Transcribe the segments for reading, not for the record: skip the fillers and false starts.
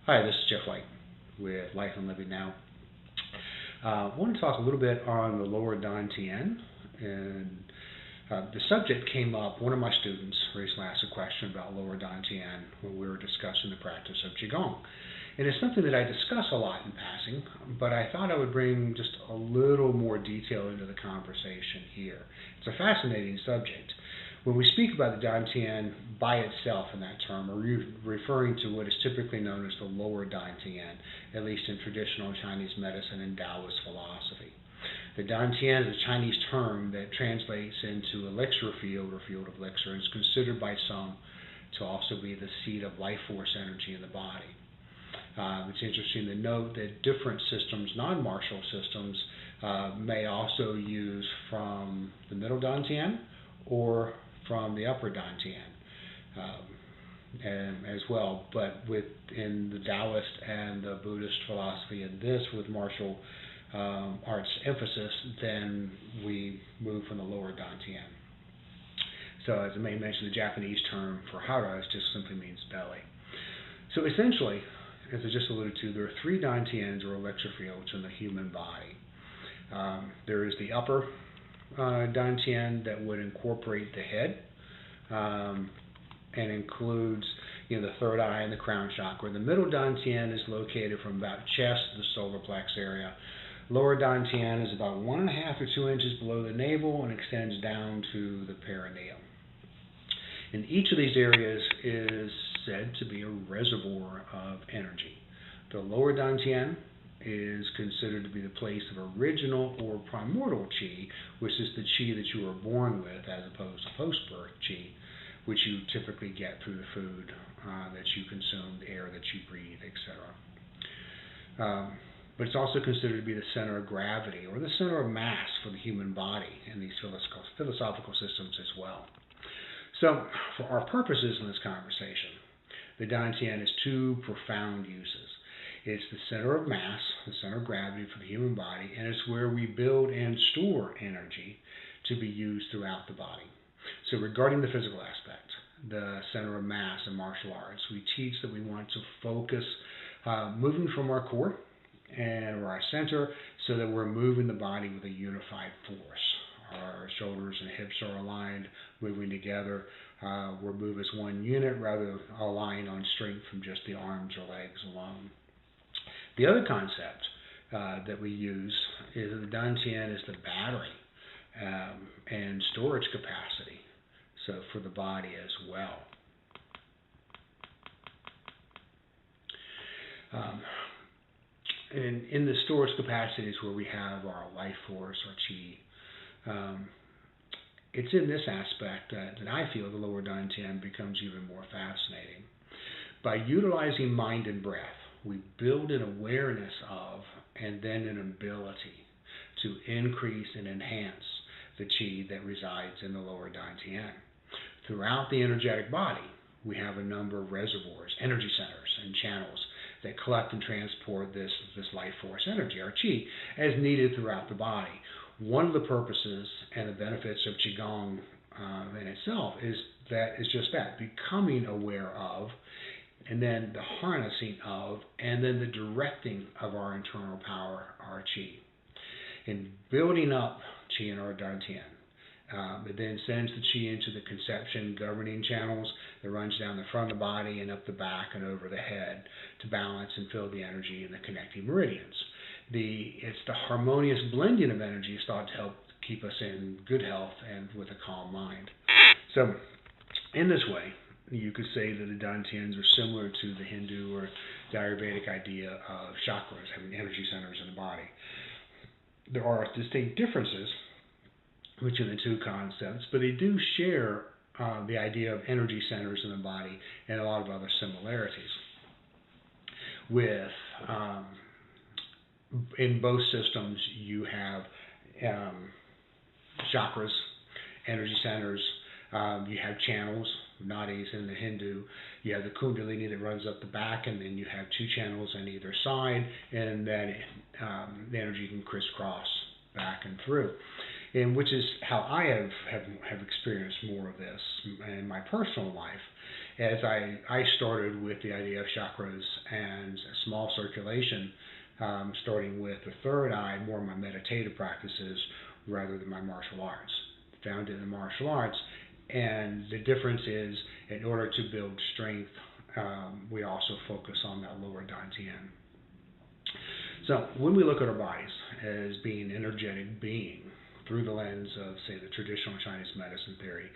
Hi, this is Jeff White with Life and Living Now. I want to talk a little bit on the lower Dantian, and the subject came up. One of my students recently asked a question about lower Dantian when we were discussing the practice of Qigong. And it's something that I discuss a lot in passing, but I thought I would bring just a little more detail into the conversation here. It's a fascinating subject. When we speak about the Dantian by itself in that term, we're referring to what is typically known as the lower Dantian, at least in traditional Chinese medicine and Taoist philosophy. The Dantian is a Chinese term that translates into elixir field or field of elixir, and is considered by some to also be the seat of life force energy in the body. It's interesting to note that different systems, non-martial systems, may also use from the middle Dantian or from the upper Dantian as well. But within the Taoist and the Buddhist philosophy, and this with martial arts emphasis, then we move from the lower Dantian. So as I may mention, the Japanese term for hara just simply means belly. So essentially, as I just alluded to, there are three Dantians or elixir fields in the human body. There is the upper Dantian that would incorporate the head and includes the third eye and the crown chakra. The middle Dantian is located from about chest to the solar plex area. Lower Dantian is about 1.5 to 2 inches below the navel and extends down to the perineum. And each of these areas is said to be a reservoir of energy. The lower Dantian is considered to be the place of original or primordial qi, which is the qi that you were born with, as opposed to post-birth qi, which you typically get through the food that you consume, the air that you breathe, etc. But it's also considered to be the center of gravity or the center of mass for the human body in these philosophical systems as well. So, for our purposes in this conversation, the Dantian has two profound uses. It's the center of mass, the center of gravity for the human body, and it's where we build and store energy to be used throughout the body. So regarding the physical aspect, the center of mass in martial arts, we teach that we want to focus moving from our core and our center so that we're moving the body with a unified force. Our shoulders and hips are aligned, moving together. We're moved as one unit rather than relying on strength from just the arms or legs alone. The other concept that we use is that the Dantian is the battery and storage capacity, so for the body as well. And in the storage capacities where we have our life force, our qi, it's in this aspect that I feel the lower Dantian becomes even more fascinating. By utilizing mind and breath, we build an awareness of and then an ability to increase and enhance the qi that resides in the lower Dantian. Throughout the energetic body, we have a number of reservoirs, energy centers, and channels that collect and transport this life force energy, our qi, as needed throughout the body. One of the purposes and the benefits of Qigong in itself is just that, becoming aware of, and then the harnessing of, and then the directing of our internal power, our qi. In building up qi in our Dantian, it then sends the qi into the conception governing channels that runs down the front of the body and up the back and over the head to balance and fill the energy in the connecting meridians. It's the harmonious blending of energies thought to help keep us in good health and with a calm mind. So, in this way, you could say that the Dantians are similar to the Hindu or the Ayurvedic idea of chakras, having energy centers in the body. There are distinct differences between the two concepts, but they do share the idea of energy centers in the body and a lot of other similarities. In both systems, you have chakras, energy centers, you have channels, nadis in the Hindu, you have the kundalini that runs up the back, and then you have two channels on either side, and then the energy can crisscross back and through. And which is how I have experienced more of this in my personal life, as I started with the idea of chakras and small circulation, starting with the third eye, more of my meditative practices rather than my martial arts. Found it in the martial arts, and the difference is, in order to build strength, we also focus on that lower Dantian. So when we look at our bodies as being energetic being through the lens of, say, the traditional Chinese medicine theory,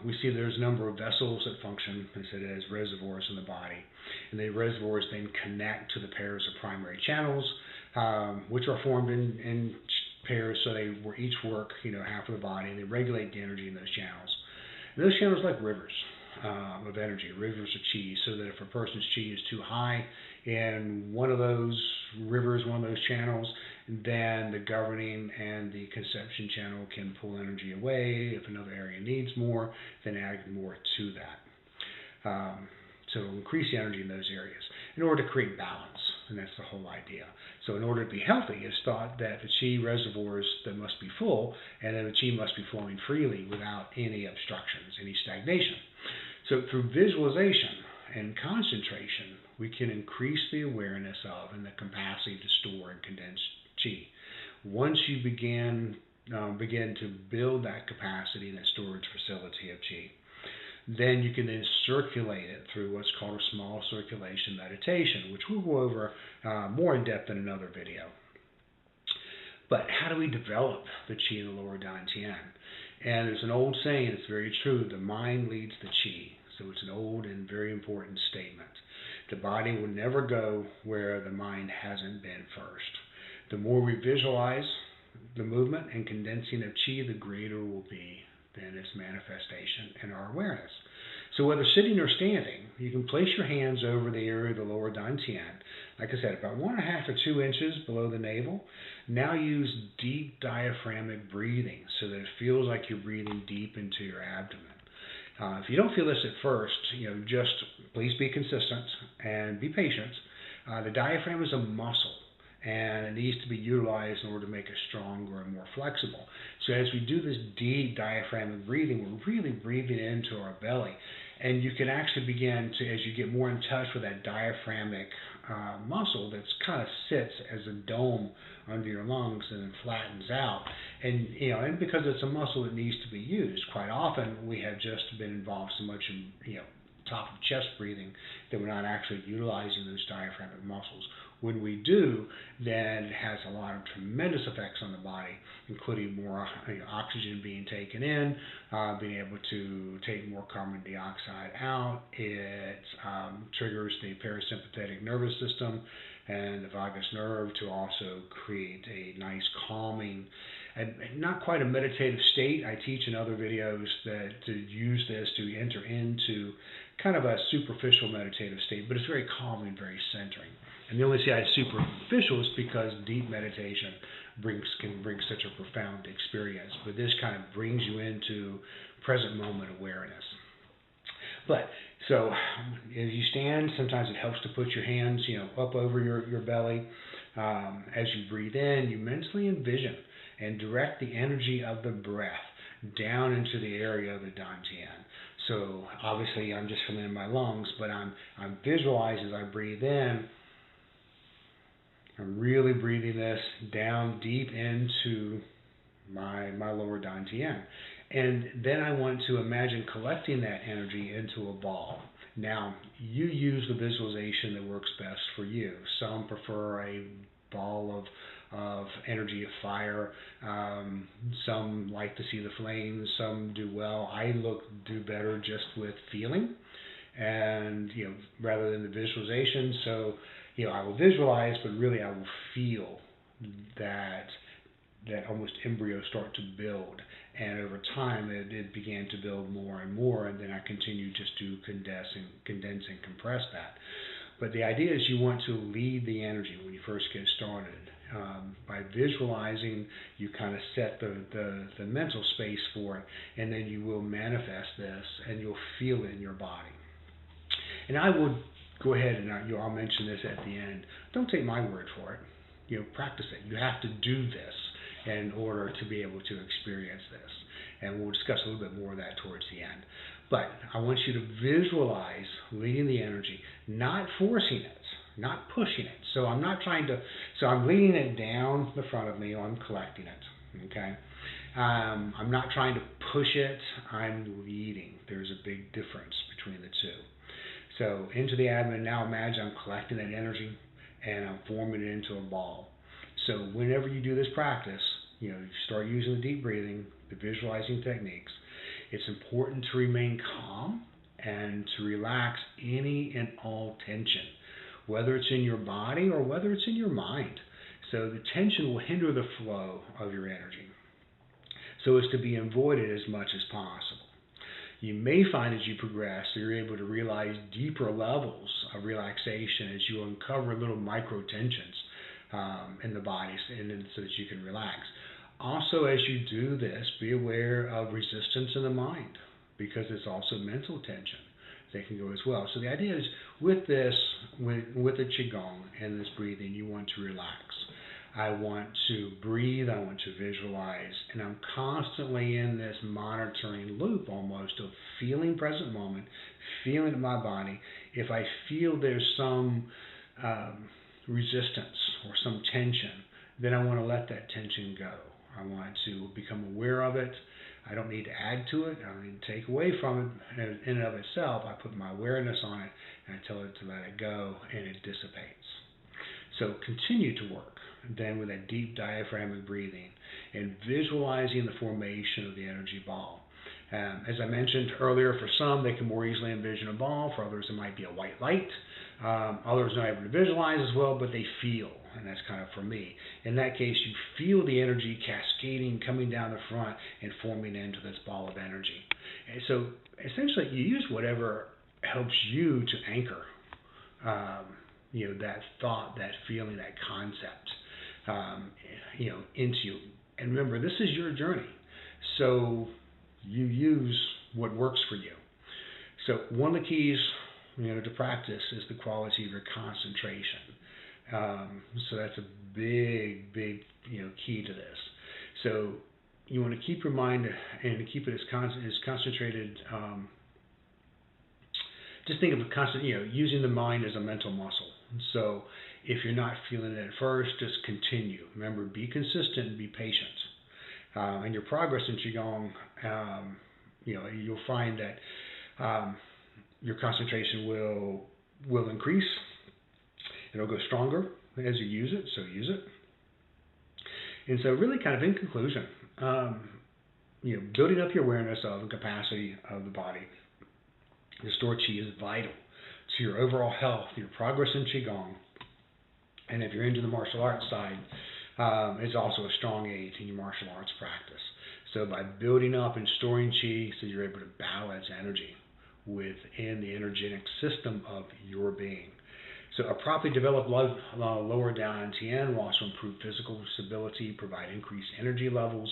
we see there's a number of vessels that function, as it is, reservoirs in the body. And the reservoirs then connect to the pairs of primary channels, which are formed in pairs, so they each work, half of the body, and they regulate the energy in those channels. And those channels are like rivers of energy, rivers of qi, so that if a person's qi is too high in one of those rivers, one of those channels, then the governing and the conception channel can pull energy away. If another area needs more, then add more to that. So increase the energy in those areas in order to create balance, and that's the whole idea. So in order to be healthy, it's thought that the qi reservoirs that must be full, and then the qi must be flowing freely without any obstructions, any stagnation. So through visualization and concentration, we can increase the awareness of and the capacity to store and condense qi. Once you begin to build that capacity and that storage facility of qi, then you can then circulate it through what's called a small circulation meditation, which we'll go over more in depth in another video. But how do we develop the qi in the lower Dantian? And there's an old saying, it's very true, the mind leads the qi. So it's an old and very important statement. The body will never go where the mind hasn't been first. The more we visualize the movement and condensing of qi, the greater will be then its manifestation in our awareness. So whether sitting or standing, you can place your hands over the area of the lower Dantian, like I said, about 1.5 to 2 inches below the navel. Now use deep diaphragmatic breathing so that it feels like you're breathing deep into your abdomen. If you don't feel this at first, just please be consistent and be patient. The diaphragm is a muscle, and it needs to be utilized in order to make it stronger and more flexible. So as we do this deep diaphragmatic breathing, we're really breathing into our belly. And you can actually begin to, as you get more in touch with that diaphragmatic muscle that kind of sits as a dome under your lungs and then flattens out. And, and because it's a muscle that needs to be used, quite often we have just been involved so much in, top of chest breathing that we're not actually utilizing those diaphragmatic muscles. When we do, then it has a lot of tremendous effects on the body, including more oxygen being taken in, being able to take more carbon dioxide out. It triggers the parasympathetic nervous system and the vagus nerve to also create a nice calming, and not quite a meditative state. I teach in other videos that to use this to enter into kind of a superficial meditative state, but it's very calming, very centering. And the only reason it's superficial is because deep meditation can bring such a profound experience. But this kind of brings you into present moment awareness. But so as you stand, sometimes it helps to put your hands, up over your belly. As you breathe in, you mentally envision and direct the energy of the breath down into the area of the Dantian. So obviously I'm just filling in my lungs, but I'm visualizing as I breathe in. I'm really breathing this down deep into my lower Dantian. And then I want to imagine collecting that energy into a ball. Now, you use the visualization that works best for you. Some prefer a ball of energy of fire. Some like to see the flames. Some do well. I do better just with feeling, and rather than the visualization. So I will visualize, but really I will feel that almost embryo start to build. And over time, it began to build more and more, and then I continue just to condense and compress that. But the idea is you want to lead the energy when you first get started. By visualizing, you kind of set the mental space for it, and then you will manifest this, and you'll feel it in your body. And I would go ahead and I'll mention this at the end. Don't take my word for it. Practice it. You have to do this in order to be able to experience this. And we'll discuss a little bit more of that towards the end. But I want you to visualize leading the energy, not forcing it, not pushing it. So I'm not trying to, so I'm leading it down the front of me, or I'm collecting it, okay? I'm not trying to push it, I'm leading. There's a big difference between the two. So into the abdomen, now imagine I'm collecting that energy and I'm forming it into a ball. So whenever you do this practice, you start using the deep breathing, the visualizing techniques, it's important to remain calm and to relax any and all tension, whether it's in your body or whether it's in your mind. So the tension will hinder the flow of your energy, so as to be avoided as much as possible. You may find as you progress that you're able to realize deeper levels of relaxation as you uncover little micro tensions in the body, and so that you can relax. Also, as you do this, be aware of resistance in the mind, because it's also mental tension that can go as well. So the idea is, with this, with the Qigong and this breathing, you want to relax. I want to breathe, I want to visualize, and I'm constantly in this monitoring loop almost of feeling present moment, feeling my body. If I feel there's some resistance or some tension, then I want to let that tension go. I want to become aware of it. I don't need to add to it. I don't need to take away from it in and of itself. I put my awareness on it and I tell it to let it go, and it dissipates. So continue to work then with that deep diaphragmatic breathing and visualizing the formation of the energy ball. As I mentioned earlier, for some, they can more easily envision a ball. For others, it might be a white light. Others are not able to visualize as well, but they feel, and that's kind of for me. In that case, you feel the energy cascading, coming down the front, and forming into this ball of energy. And so, essentially, you use whatever helps you to anchor, that thought, that feeling, that concept, into you. And remember, this is your journey, so you use what works for you. So one of the keys, to practice is the quality of your concentration. So that's a big, key to this. So you want to keep your mind and to keep it as concentrated. Just think of using the mind as a mental muscle. So if you're not feeling it at first, just continue. Remember, be consistent and be patient. And your progress in Qigong, you'll find that your concentration will increase. It'll go stronger as you use it, so use it. And so really kind of in conclusion, building up your awareness of the capacity of the body to store Qi is vital to your overall health, your progress in Qigong. And if you're into the martial arts side, it's also a strong aid in your martial arts practice. So by building up and storing Qi, so you're able to balance energy within the energetic system of your being. So a properly developed lower Dantian will also improve physical stability, provide increased energy levels,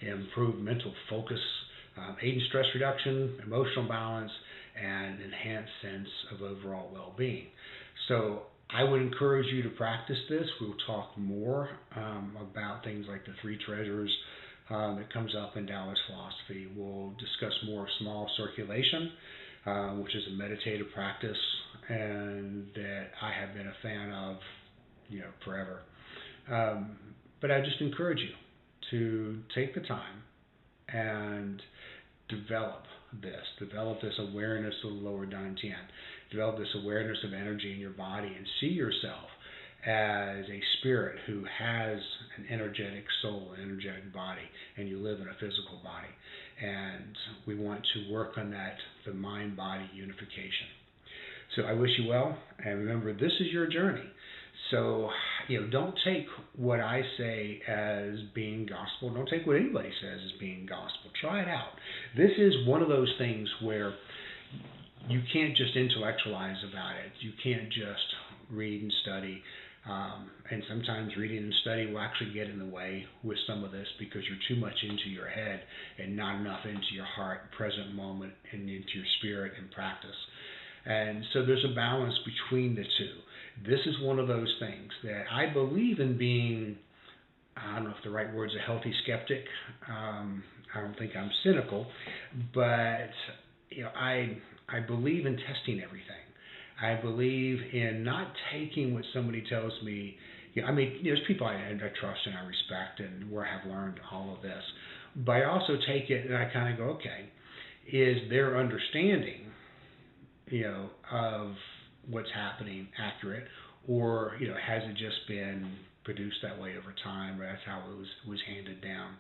improve mental focus, aid in stress reduction, emotional balance, and enhanced sense of overall well-being. So I would encourage you to practice this. We'll talk more about things like the three treasures that comes up in Taoist philosophy. We'll discuss more small circulation, which is a meditative practice, and that I have been a fan of, forever. But I just encourage you to take the time and develop this awareness of the lower Dantian, develop this awareness of energy in your body, and see yourself as a spirit who has an energetic soul, an energetic body, and you live in a physical body. And we want to work on that, the mind-body unification. So I wish you well, and remember, this is your journey. So, don't take what I say as being gospel. Don't take what anybody says as being gospel. Try it out. This is one of those things where you can't just intellectualize about it. You can't just read and study. And sometimes reading and study will actually get in the way with some of this because you're too much into your head and not enough into your heart, present moment, and into your spirit and practice. And so there's a balance between the two. This is one of those things that I believe in being, I don't know if the right word is a healthy skeptic. I don't think I'm cynical, but I believe in testing everything. I believe in not taking what somebody tells me. There's people I trust and I respect and where I have learned all of this. But I also take it and I kind of go, okay, is their understanding, of what's happening accurate, or has it just been produced that way over time, or that's how it was handed down?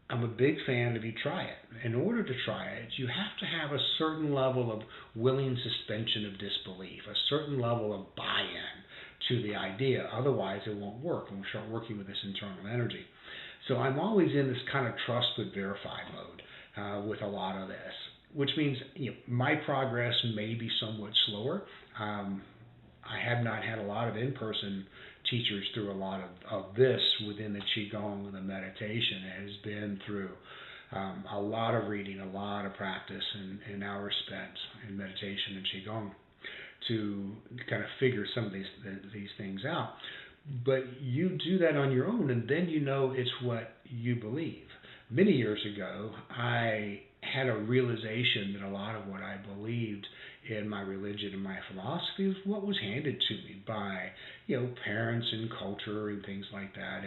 I'm a big fan of you try it. In order to try it, you have to have a certain level of willing suspension of disbelief, a certain level of buy-in to the idea. Otherwise, it won't work when we start working with this internal energy. So I'm always in this kind of trust but verify mode with a lot of this, which means my progress may be somewhat slower. I have not had a lot of in-person teachers through a lot of this within the Qigong and the meditation. It has been through a lot of reading, a lot of practice, and hours spent in meditation and Qigong to kind of figure some of these things out. But you do that on your own, and then it's what you believe. Many years ago, I had a realization that a lot of what I believed in my religion and my philosophy was what was handed to me by, parents and culture and things like that.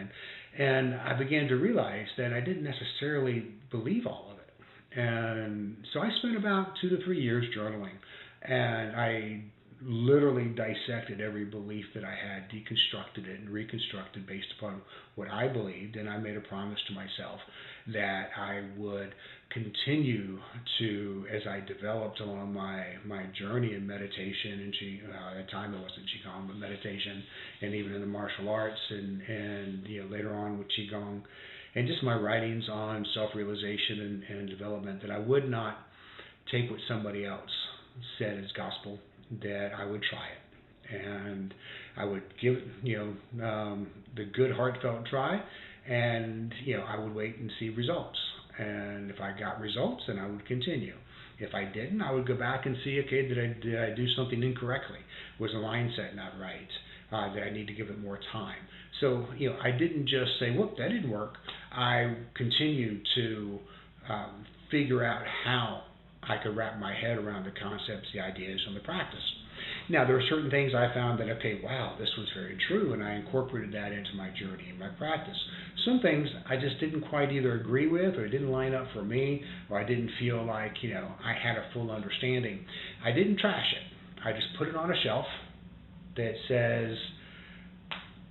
And I began to realize that I didn't necessarily believe all of it. And so I spent about 2 to 3 years journaling, and I literally dissected every belief that I had, deconstructed it and reconstructed based upon what I believed, and I made a promise to myself that I would continue to, as I developed along my journey in meditation and at the time it wasn't Qigong, but meditation, and even in the martial arts, and later on with Qigong, and just my writings on self-realization and development, that I would not take what somebody else said as gospel, that I would try it, and I would give the good heartfelt try, and I would wait and see results. And if I got results, then I would continue. If I didn't, I would go back and see, okay, did I do something incorrectly? Was the mindset not right? Did I need to give it more time? So I didn't just say, whoop, that didn't work. I continued to figure out how I could wrap my head around the concepts, the ideas, and the practice. Now, there are certain things I found that, okay, wow, this was very true, and I incorporated that into my journey and my practice. Some things I just didn't quite either agree with, or it didn't line up for me, or I didn't feel like, I had a full understanding. I didn't trash it. I just put it on a shelf that says,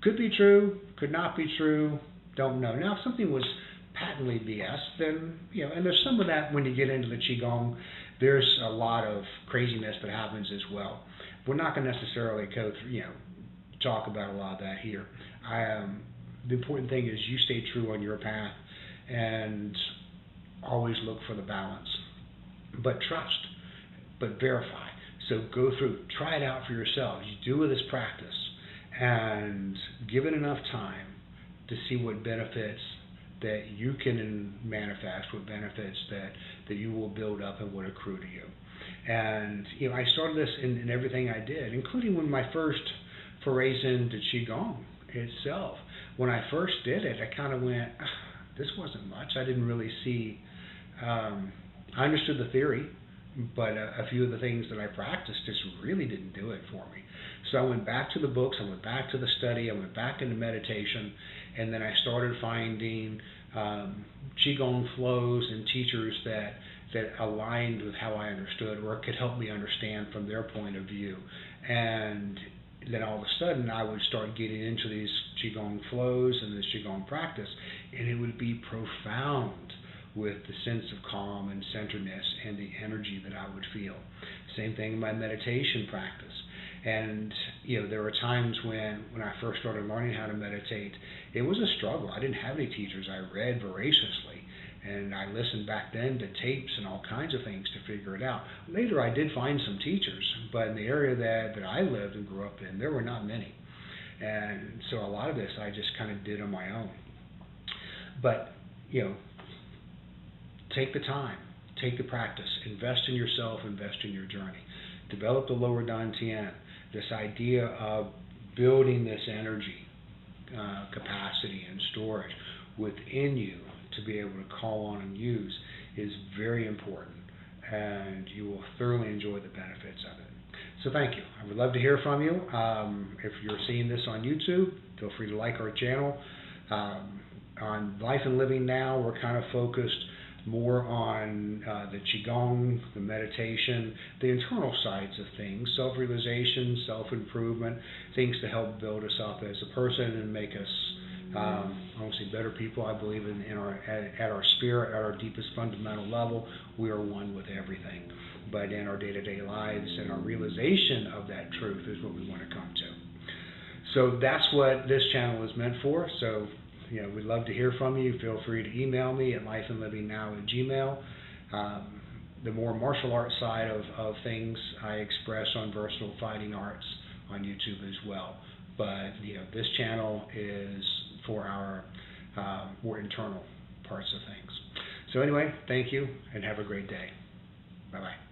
could be true, could not be true, don't know. Now, if something was patently BS, then, and there's some of that when you get into the Qigong. There's a lot of craziness that happens as well. We're not going to necessarily go through, talk about a lot of that here. The important thing is you stay true on your path and always look for the balance. But trust, but verify. So go through, try it out for yourself. You do this practice and give it enough time to see what benefits that you can manifest, what benefits that you will build up and would accrue to you. And I started this in everything I did, including when my first forays into Qigong itself. When I first did it, I kind of went, this wasn't much. I didn't really see, I understood the theory, but a few of the things that I practiced just really didn't do it for me. So I went back to the books, I went back to the study, I went back into meditation, and then I started finding Qigong flows and teachers that aligned with how I understood, or could help me understand from their point of view. And then all of a sudden I would start getting into these Qigong flows and this Qigong practice, and it would be profound with the sense of calm and centeredness and the energy that I would feel. Same thing in my meditation practice. And there were times when I first started learning how to meditate, it was a struggle. I didn't have any teachers. I read voraciously, and I listened back then to tapes and all kinds of things to figure it out. Later, I did find some teachers, but in the area that I lived and grew up in, there were not many. And so a lot of this I just kind of did on my own. But, take the time, take the practice, invest in yourself, invest in your journey. Develop the lower Dantian, this idea of building this energy capacity and storage within you to be able to call on and use is very important, and you will thoroughly enjoy the benefits of it. So thank you. I would love to hear from you. If you're seeing this on YouTube, feel free to like our channel. On Life and Living Now, we're kind of focused more on the Qigong, the meditation, the internal sides of things, self-realization, self-improvement, things to help build us up as a person and make us, honestly, better people. I believe at our spirit, at our deepest fundamental level, we are one with everything. But in our day-to-day lives and our realization of that truth is what we want to come to. So that's what this channel is meant for. So, we'd love to hear from you. Feel free to email me at lifeandlivingnow@gmail. The more martial arts side of things I express on Versatile Fighting Arts on YouTube as well. But this channel is for our more internal parts of things. So anyway, thank you and have a great day. Bye-bye.